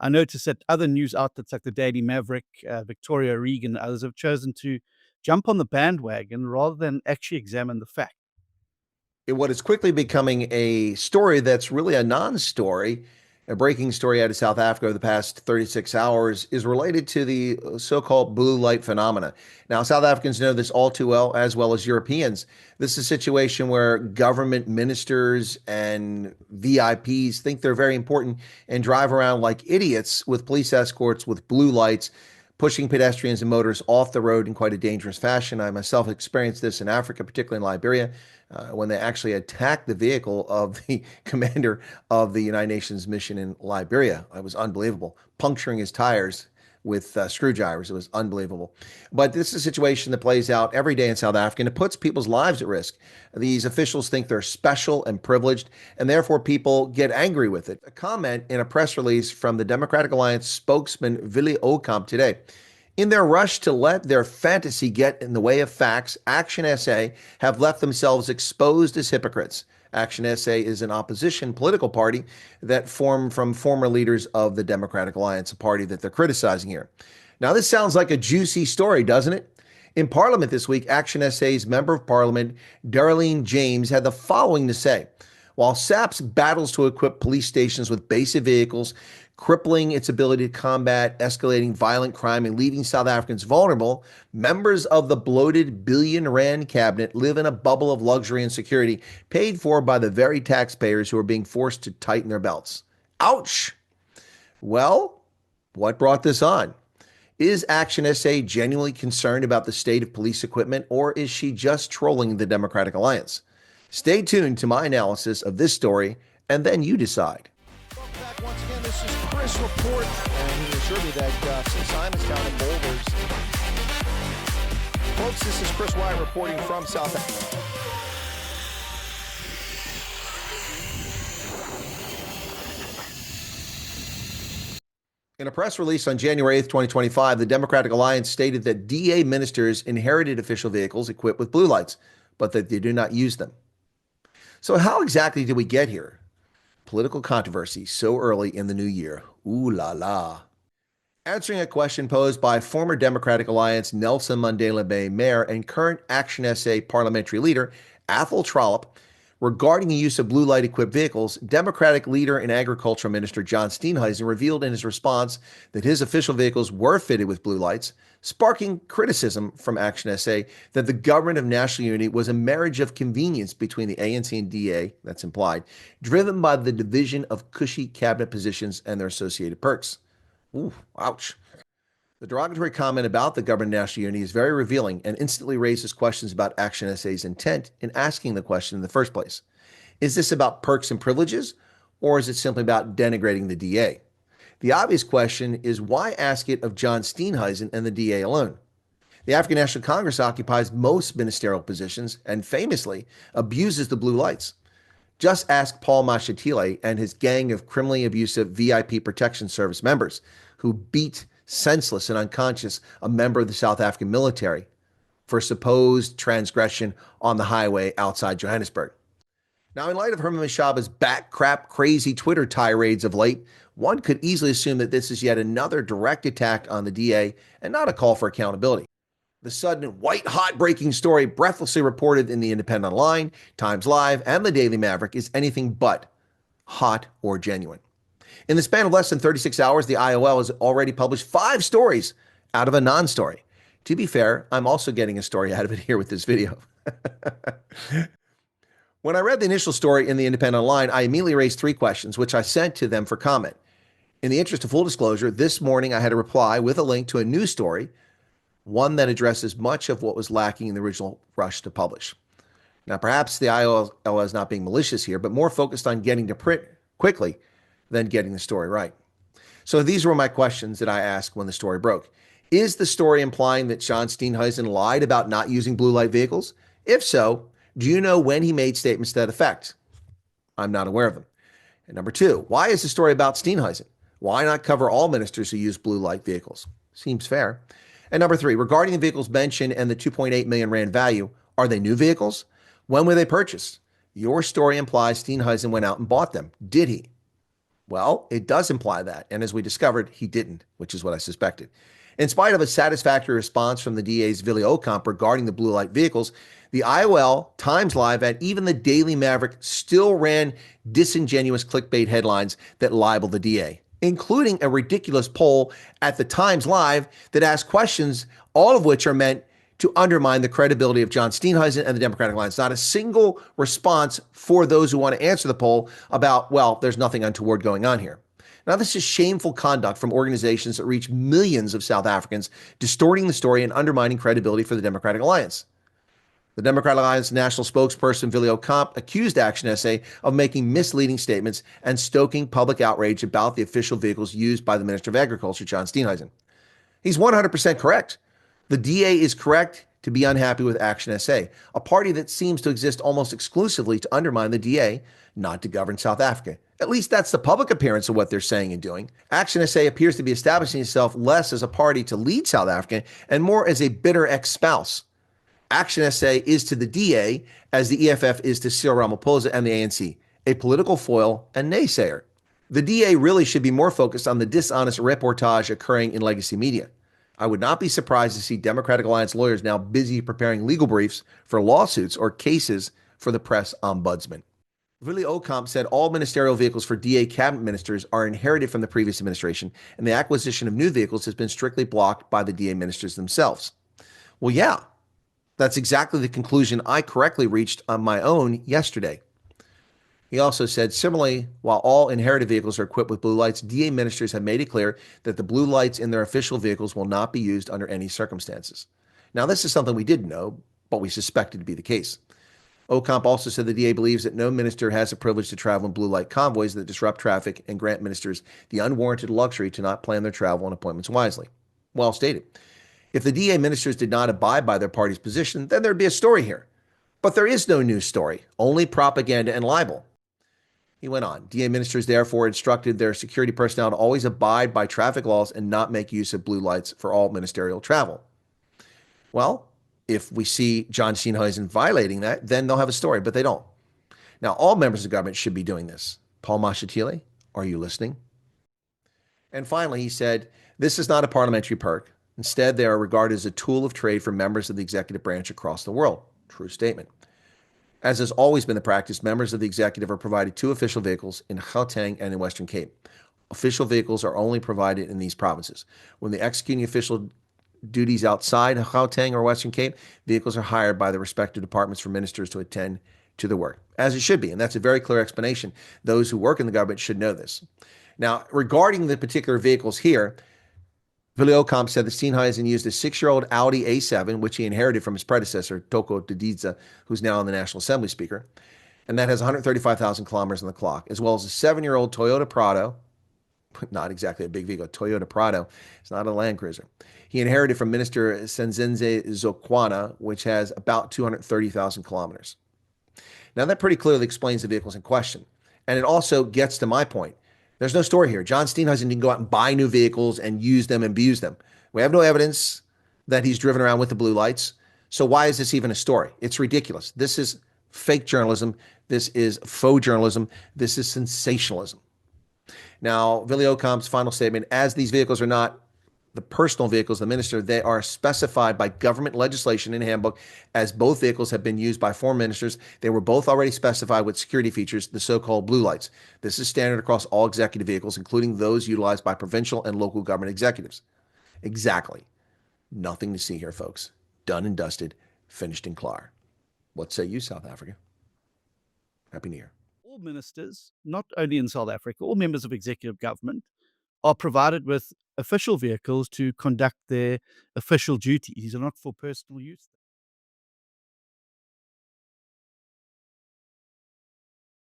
I noticed that other news outlets like the Daily Maverick, Victoria Regan, others have chosen to jump on the bandwagon rather than actually examine the fact. What is quickly becoming a story that's really a non-story, a breaking story out of South Africa over the past 36 hours, is related to the so-called blue light phenomena. Now, South Africans know this all too well as Europeans. This is a situation where government ministers and VIPs think they're very important and drive around like idiots with police escorts with blue lights, pushing pedestrians and motors off the road in quite a dangerous fashion. I myself experienced this in Africa, particularly in Liberia, when they actually attacked the vehicle of the commander of the United Nations mission in Liberia. It was unbelievable, puncturing his tires with screwdrivers. It was unbelievable. But this is a situation that plays out every day in South Africa, and it puts people's lives at risk. These officials think they're special and privileged, and therefore people get angry with it. A comment in a press release from the Democratic Alliance spokesman, Willie Okamp, today. In their rush to let their fantasy get in the way of facts, ActionSA have left themselves exposed as hypocrites. ActionSA is an opposition political party that formed from former leaders of the Democratic Alliance, a party that they're criticizing here. Now, this sounds like a juicy story, doesn't it? In Parliament this week, ActionSA's Member of Parliament, Darlene James, had the following to say. While SAPS battles to equip police stations with basic vehicles, crippling its ability to combat escalating violent crime and leaving South Africans vulnerable, members of the bloated billion-rand cabinet live in a bubble of luxury and security paid for by the very taxpayers who are being forced to tighten their belts. Ouch! Well, what brought this on? Is ActionSA genuinely concerned about the state of police equipment, or is she just trolling the Democratic Alliance? Stay tuned to my analysis of this story, and then you decide. Welcome back once again. This is Chris Report, and he assured me that since I'm in town in Boulders, folks, this is Chris Wyatt reporting from South Africa. In a press release on January 8th, 2025, the Democratic Alliance stated that DA ministers inherited official vehicles equipped with blue lights, but that they do not use them. So how exactly did we get here? Political controversy so early in the new year. Ooh la la. Answering a question posed by former Democratic Alliance Nelson Mandela Bay Mayor and current ActionSA parliamentary leader Athol Trollip regarding the use of blue light equipped vehicles, Democratic leader and agriculture minister John Steenhuisen revealed in his response that his official vehicles were fitted with blue lights, sparking criticism from ActionSA that the government of national unity was a marriage of convenience between the ANC and DA, that's implied, driven by the division of cushy cabinet positions and their associated perks. Ooh, ouch. The derogatory comment about the government of national unity is very revealing and instantly raises questions about ActionSA's intent in asking the question in the first place. Is this about perks and privileges, or is it simply about denigrating the DA? The obvious question is, why ask it of John Steenhuisen and the DA alone? The African National Congress occupies most ministerial positions and famously abuses the blue lights. Just ask Paul Mashatile and his gang of criminally abusive VIP Protection Service members who beat senseless and unconscious a member of the South African military for supposed transgression on the highway outside Johannesburg. Now, in light of Herman Mashaba's back crap crazy Twitter tirades of late, one could easily assume that this is yet another direct attack on the DA and not a call for accountability. The sudden white-hot breaking story breathlessly reported in the Independent Online, Times Live, and the Daily Maverick is anything but hot or genuine. In the span of less than 36 hours, the IOL has already published 5 stories out of a non-story. To be fair, I'm also getting a story out of it here with this video. When I read the initial story in the Independent Online, I immediately raised 3 questions, which I sent to them for comment. In the interest of full disclosure, this morning I had a reply with a link to a new story, one that addresses much of what was lacking in the original rush to publish. Now, perhaps the IOL is not being malicious here, but more focused on getting to print quickly than getting the story right. So these were my questions that I asked when the story broke. Is the story implying that John Steenhuisen lied about not using blue light vehicles? If so, do you know when he made statements to that effect? I'm not aware of them. And number 2, why is the story about Steenhuisen? Why not cover all ministers who use blue light vehicles? Seems fair. And number 3, regarding the vehicles mentioned and the 2.8 million rand value, are they new vehicles? When were they purchased? Your story implies Steenhuisen went out and bought them. Did he? Well, it does imply that. And as we discovered, he didn't, which is what I suspected. In spite of a satisfactory response from the DA's Willy Ocamp regarding the blue light vehicles, the IOL, Times Live, and even the Daily Maverick still ran disingenuous clickbait headlines that libel the DA, including a ridiculous poll at the Times Live that asked questions, all of which are meant to undermine the credibility of John Steenhuisen and the Democratic Alliance. Not a single response for those who want to answer the poll about, well, there's nothing untoward going on here. Now, this is shameful conduct from organizations that reach millions of South Africans, distorting the story and undermining credibility for the Democratic Alliance. The Democratic Alliance national spokesperson, Willy Ocamp, accused ActionSA of making misleading statements and stoking public outrage about the official vehicles used by the Minister of Agriculture, John Steenhuisen. He's 100% correct. The DA is correct to be unhappy with ActionSA, a party that seems to exist almost exclusively to undermine the DA, not to govern South Africa. At least that's the public appearance of what they're saying and doing. ActionSA appears to be establishing itself less as a party to lead South Africa and more as a bitter ex-spouse. ActionSA is to the DA as the EFF is to Cyril Ramaphosa and the ANC, a political foil and naysayer. The DA really should be more focused on the dishonest reportage occurring in legacy media. I would not be surprised to see Democratic Alliance lawyers now busy preparing legal briefs for lawsuits or cases for the press ombudsman. Willy Ocamp said all ministerial vehicles for DA cabinet ministers are inherited from the previous administration, and the acquisition of new vehicles has been strictly blocked by the DA ministers themselves. Well, yeah, that's exactly the conclusion I correctly reached on my own yesterday. He also said, similarly, while all inherited vehicles are equipped with blue lights, DA ministers have made it clear that the blue lights in their official vehicles will not be used under any circumstances. Now, this is something we didn't know, but we suspected to be the case. Ocamp also said the DA believes that no minister has the privilege to travel in blue light convoys that disrupt traffic and grant ministers the unwarranted luxury to not plan their travel and appointments wisely. Well stated. If the DA ministers did not abide by their party's position, then there'd be a story here. But there is no news story, only propaganda and libel. He went on, DA ministers therefore instructed their security personnel to always abide by traffic laws and not make use of blue lights for all ministerial travel. Well, if we see John Steenhuisen violating that, then they'll have a story, but they don't. Now, all members of government should be doing this. Paul Mashatile, are you listening? And finally, he said, this is not a parliamentary perk. Instead, they are regarded as a tool of trade for members of the executive branch across the world. True statement. As has always been the practice, members of the executive are provided 2 official vehicles in Gauteng and in Western Cape. Official vehicles are only provided in these provinces. When they're executing official duties outside Gauteng or Western Cape, vehicles are hired by the respective departments for ministers to attend to the work, as it should be. And that's a very clear explanation. Those who work in the government should know this. Now, regarding the particular vehicles here, Willy Ocamp said that Steenhuisen used a 6-year-old Audi A7, which he inherited from his predecessor, Toko Didiza, who's now the National Assembly Speaker, and that has 135,000 kilometers on the clock, as well as a 7-year-old Toyota Prado, not exactly a big vehicle, Toyota Prado. It's not a Land Cruiser. He inherited from Minister Senzenze Zokwana, which has about 230,000 kilometers. Now, that pretty clearly explains the vehicles in question, and it also gets to my point. There's no story here. John Steenhuisen didn't go out and buy new vehicles and use them and abuse them. We have no evidence that he's driven around with the blue lights. So why is this even a story? It's ridiculous. This is fake journalism. This is faux journalism. This is sensationalism. Now, Willy Ocamp's final statement, as these vehicles are not the personal vehicles of the minister, they are specified by government legislation and handbook as both vehicles have been used by former ministers. They were both already specified with security features, the so-called blue lights. This is standard across all executive vehicles, including those utilized by provincial and local government executives. Exactly. Nothing to see here, folks. Done and dusted, finished and clear. What say you, South Africa? Happy New Year. All ministers, not only in South Africa, all members of executive government are provided with official vehicles to conduct their official duties. These are not for personal use.